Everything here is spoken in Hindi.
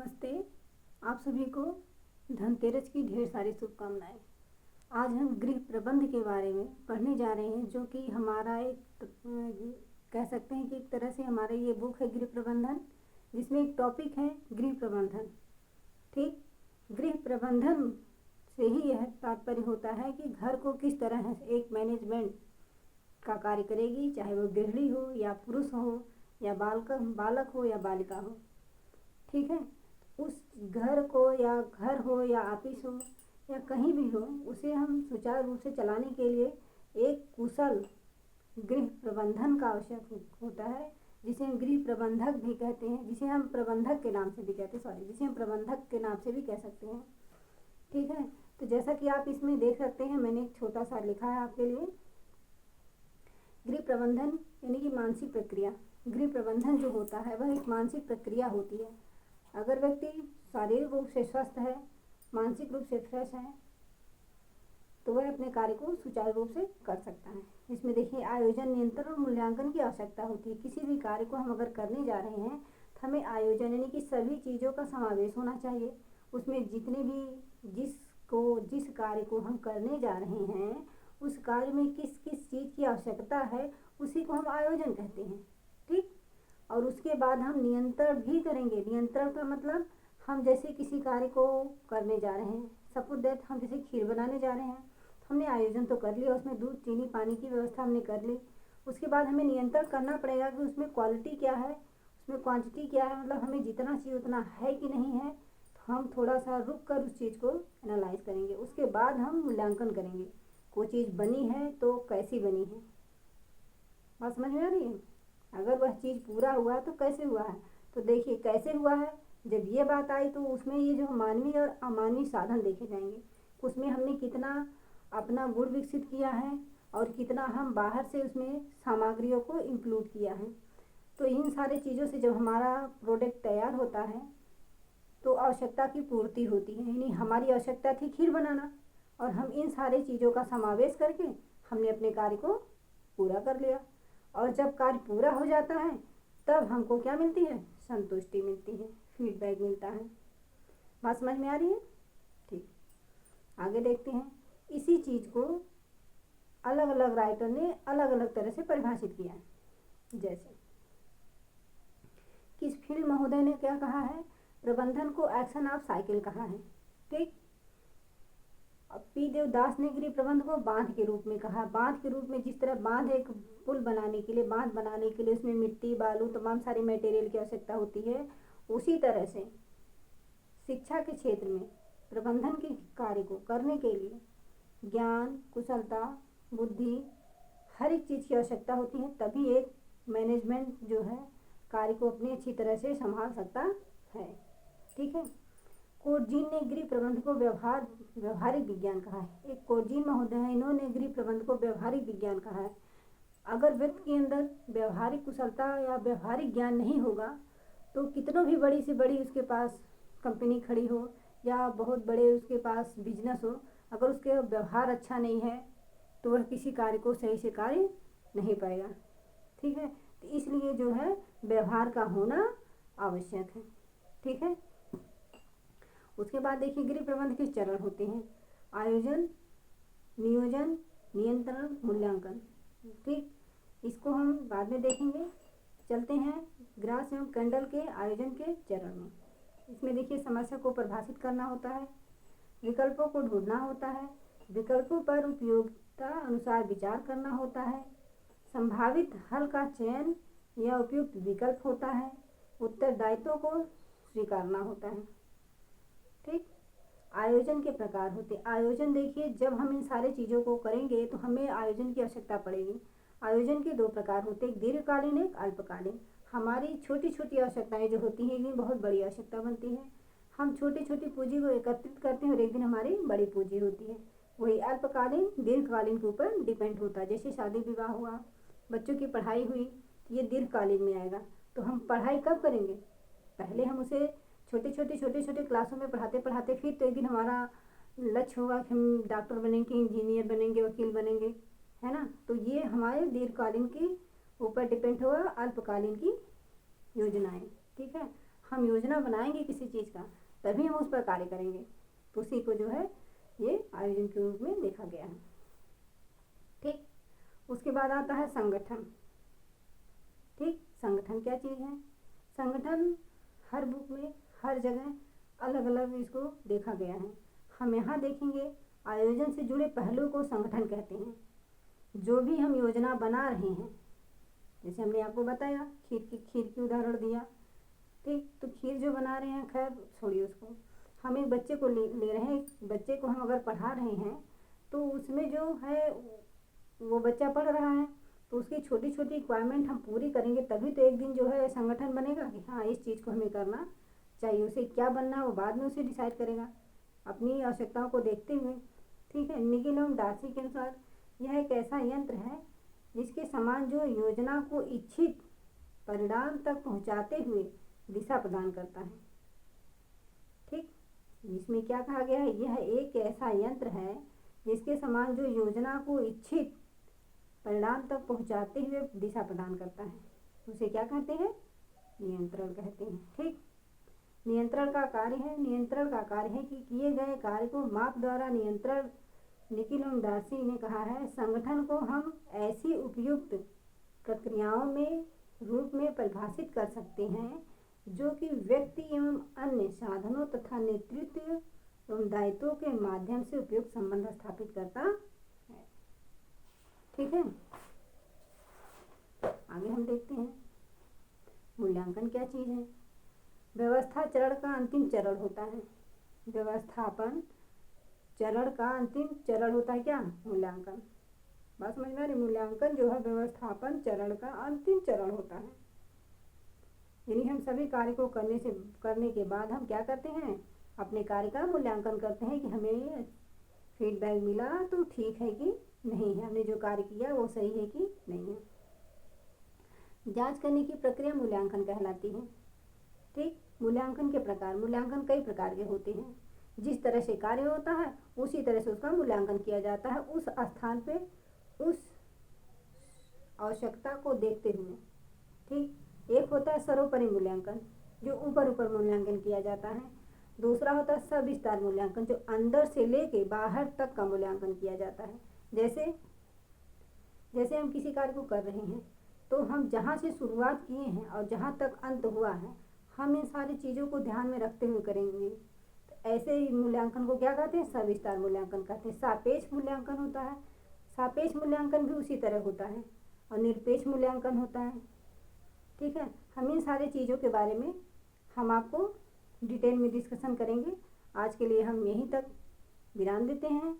नमस्ते। आप सभी को धनतेरस की ढेर सारी शुभकामनाएं। आज हम गृह प्रबंध के बारे में पढ़ने जा रहे हैं, जो कि हमारा एक कह सकते हैं कि एक तरह से हमारा ये बुक है गृह प्रबंधन, जिसमें एक टॉपिक है गृह प्रबंधन। ठीक, गृह प्रबंधन से ही यह तात्पर्य होता है कि घर को किस तरह एक मैनेजमेंट का कार्य करेगी, चाहे वो गृहिणी हो या पुरुष हो या बालक हो या बालिका हो। ठीक है, उस घर को या घर हो या ऑफिस हो या कहीं भी हो, उसे हम सुचारू रूप से चलाने के लिए एक कुशल गृह प्रबंधन का आवश्यक होता है, जिसे हम गृह प्रबंधक भी कहते हैं, जिसे हम प्रबंधक के नाम से भी कहते हैं, जिसे हम प्रबंधक के नाम से भी कह सकते हैं। ठीक है, तो जैसा कि आप इसमें देख सकते हैं, मैंने एक छोटा सा लिखा है आपके लिए। गृह प्रबंधन यानी कि मानसिक प्रक्रिया। गृह प्रबंधन जो होता है वह एक मानसिक प्रक्रिया होती है। अगर व्यक्ति शारीरिक रूप से स्वस्थ है, मानसिक रूप से फ्रेश है, तो वह अपने कार्य को सुचारू रूप से कर सकता है। इसमें देखिए, आयोजन, नियंत्रण और मूल्यांकन की आवश्यकता होती है। किसी भी कार्य को हम अगर करने जा रहे हैं तो हमें आयोजन यानी कि सभी चीज़ों का समावेश होना चाहिए। उसमें जितने भी जिस कार्य को हम करने जा रहे हैं, उस कार्य में किस किस चीज़ की आवश्यकता है, उसी को हम आयोजन कहते हैं। ठीक, और उसके बाद हम नियंत्रण भी करेंगे। नियंत्रण का मतलब, हम जैसे किसी कार्य को करने जा रहे हैं, सपोज दैट हम जैसे खीर बनाने जा रहे हैं, तो हमने आयोजन तो कर लिया, उसमें दूध, चीनी, पानी की व्यवस्था हमने कर ली। उसके बाद हमें नियंत्रण करना पड़ेगा कि उसमें क्वालिटी क्या है, उसमें क्वांटिटी क्या है, मतलब हमें जितना चाहिए उतना है कि नहीं है। तो हम थोड़ा सा रुक कर उस चीज़ को एनालाइज करेंगे। उसके बाद हम मूल्यांकन करेंगे, कोई चीज़ बनी है तो कैसी बनी है। बात समझ में आ रही है? अगर वह चीज़ पूरा हुआ तो कैसे हुआ है, तो देखिए कैसे हुआ है। जब ये बात आई तो उसमें ये जो मानवीय और अमानवीय साधन देखे जाएंगे। उसमें हमने कितना अपना गुण विकसित किया है और कितना हम बाहर से उसमें सामग्रियों को इंक्लूड किया है। तो इन सारी चीज़ों से जब हमारा प्रोडक्ट तैयार होता है तो आवश्यकता की पूर्ति होती है। यानी हमारी आवश्यकता थी खीर बनाना, और हम इन सारी चीज़ों का समावेश करके हमने अपने कार्य को पूरा कर लिया। और जब कार्य पूरा हो जाता है तब हमको क्या मिलती है? संतुष्टि मिलती है, फीडबैक मिलता है। बात समझ में आ रही है? ठीक, आगे देखते हैं। इसी चीज़ को अलग अलग राइटर ने अलग अलग तरह से परिभाषित किया है। जैसे किसफील्ड महोदय ने क्या कहा है? प्रबंधन को एक्शन ऑफ साइकिल कहा है। ठीक, पी देवदास ने गृह प्रबंध को बांध के रूप में कहा। बांध के रूप में, जिस तरह बांध एक पुल बनाने के लिए, बांध बनाने के लिए उसमें मिट्टी, बालू, तमाम सारी मटेरियल की आवश्यकता होती है, उसी तरह से शिक्षा के क्षेत्र में प्रबंधन के कार्य को करने के लिए ज्ञान, कुशलता, बुद्धि, हर एक चीज़ की आवश्यकता होती है। तभी एक मैनेजमेंट जो है कार्य को अपनी अच्छी तरह से संभाल सकता है। ठीक है, कोर्जीन ने गृह प्रबंध को व्यवहारिक विज्ञान कहा है। एक कोर्जीन महोदय है, इन्होंने गृह प्रबंध को व्यवहारिक विज्ञान कहा है। अगर व्यक्ति के अंदर व्यवहारिक कुशलता या व्यवहारिक ज्ञान नहीं होगा तो कितनों भी बड़ी से बड़ी उसके पास कंपनी खड़ी हो या बहुत बड़े उसके पास बिजनेस हो, अगर उसके व्यवहार अच्छा नहीं है तो वह किसी कार्य को सही से कार्य नहीं पाएगा। ठीक है, तो इसलिए जो है व्यवहार का होना आवश्यक है। ठीक है, उसके बाद देखिए गृह प्रबंध के चरण होते हैं: आयोजन, नियोजन, नियंत्रण, मूल्यांकन। ठीक, इसको हम बाद में देखेंगे। चलते हैं ग्रास एवं कैंडल के आयोजन के चरण में। इसमें देखिए समस्या को परिभाषित करना होता है, विकल्पों को ढूंढना होता है, विकल्पों पर उपयोगिता अनुसार विचार करना होता है, संभावित हल का चयन या उपयुक्त विकल्प होता है, उत्तरदायित्व को स्वीकारना होता है। ठीक, आयोजन के प्रकार होते। आयोजन देखिए, जब हम इन सारी चीज़ों को करेंगे तो हमें आयोजन की आवश्यकता पड़ेगी। आयोजन के दो प्रकार होते हैं, दीर्घकालीन, एक अल्पकालीन। हमारी छोटी छोटी आवश्यकताएं जो होती हैं, ये बहुत बड़ी आवश्यकता बनती है। हम छोटी छोटी पूंजी को एकत्रित करते हैं और एक दिन हमारी बड़ी पूंजी होती है। वही अल्पकालीन दीर्घकालीन के ऊपर डिपेंड होता है। जैसे शादी विवाह हुआ, बच्चों की पढ़ाई हुई, ये दीर्घकालीन में आएगा। तो हम पढ़ाई कब करेंगे? पहले हम उसे छोटे छोटे क्लासों में पढ़ाते पढ़ाते फिर तो एक दिन हमारा लक्ष्य होगा कि हम डॉक्टर बनेंगे, इंजीनियर बनेंगे, वकील बनेंगे, है ना। तो ये हमारे दीर्घकालीन के ऊपर डिपेंड होगा, अल्पकालीन की योजनाएं। ठीक है, हम योजना बनाएंगे किसी चीज़ का तभी हम उस पर कार्य करेंगे। तो उसी को जो है ये आयोजन के रूप में देखा गया है। ठीक, उसके बाद आता है संगठन। ठीक, संगठन क्या चीज़ है? संगठन हर बुक में हर जगह अलग अलग इसको देखा गया है। हम यहाँ देखेंगे आयोजन से जुड़े पहलू को संगठन कहते हैं। जो भी हम योजना बना रहे हैं, जैसे हमने आपको बताया खीर की उदाहरण दिया। ठीक, तो खीर जो बना रहे हैं, खैर छोड़िए उसको, हम एक बच्चे को ले रहे हैं, बच्चे को हम अगर पढ़ा रहे हैं तो उसमें जो है वो बच्चा पढ़ रहा है तो उसकी छोटी छोटी रिक्वायरमेंट हम पूरी करेंगे तभी तो एक दिन जो है संगठन बनेगा कि हाँ इस चीज़ को हमें करना चाहिए। उसे क्या बनना है वो बाद में उसे डिसाइड करेगा अपनी आवश्यकताओं को देखते हुए। ठीक है, निगिल एवं डार्सी के अनुसार यह एक ऐसा यंत्र है जिसके समान जो योजना को इच्छित परिणाम तक पहुंचाते हुए दिशा प्रदान करता है। ठीक, इसमें क्या कहा गया है? यह एक ऐसा यंत्र है जिसके समान जो योजना को इच्छित परिणाम तक पहुंचाते हुए दिशा प्रदान करता है। उसे क्या कहते हैं? नियंत्रण कहते हैं। ठीक, नियंत्रण का कार्य है कि किए गए कार्य को माप द्वारा नियंत्रण। निकिल एवं डार्सी ने कहा है संगठन को हम ऐसी उपयुक्त प्रक्रियाओं में रूप में परिभाषित कर सकते हैं जो कि व्यक्ति एवं अन्य साधनों तथा नेतृत्व एवं दायित्वों के माध्यम से उपयुक्त संबंध स्थापित करता है। ठीक है, आगे हम देखते हैं मूल्यांकन क्या चीज़ है। व्यवस्था चरण का अंतिम चरण होता है। व्यवस्थापन चरण का अंतिम चरण होता है क्या? मूल्यांकन। बात समझ में आ रही? मूल्यांकन जो है व्यवस्थापन चरण का अंतिम चरण होता है। यानी हम सभी कार्य को करने के बाद हम क्या करते हैं? अपने कार्य का मूल्यांकन करते हैं कि हमें फीडबैक मिला तो ठीक है कि नहीं है, हमने जो कार्य किया वो सही है कि नहीं है। जांच करने की प्रक्रिया मूल्यांकन कहलाती है। ठीक, मूल्यांकन के प्रकार, मूल्यांकन कई प्रकार के होते हैं। जिस तरह से कार्य होता है उसी तरह से उसका मूल्यांकन किया जाता है, उस स्थान पे उस आवश्यकता को देखते हुए। ठीक, एक होता है सर्वोपरि मूल्यांकन जो ऊपर मूल्यांकन किया जाता है। दूसरा होता है सविस्तार मूल्यांकन जो अंदर से लेके बाहर तक का मूल्यांकन किया जाता है। जैसे हम किसी कार्य को कर रहे हैं तो हम जहाँ से शुरुआत किए हैं और जहाँ तक अंत हुआ है हम इन सारी चीज़ों को ध्यान में रखते हुए करेंगे। तो ऐसे ही मूल्यांकन को क्या कहते हैं? सविस्तार मूल्यांकन कहते हैं। सापेक्ष मूल्यांकन होता है, सापेक्ष मूल्यांकन भी उसी तरह होता है और निरपेक्ष मूल्यांकन होता है। ठीक है, हम इन सारी चीज़ों के बारे में हम आपको डिटेल में डिस्कशन करेंगे। आज के लिए हम यहीं तक विराम देते हैं।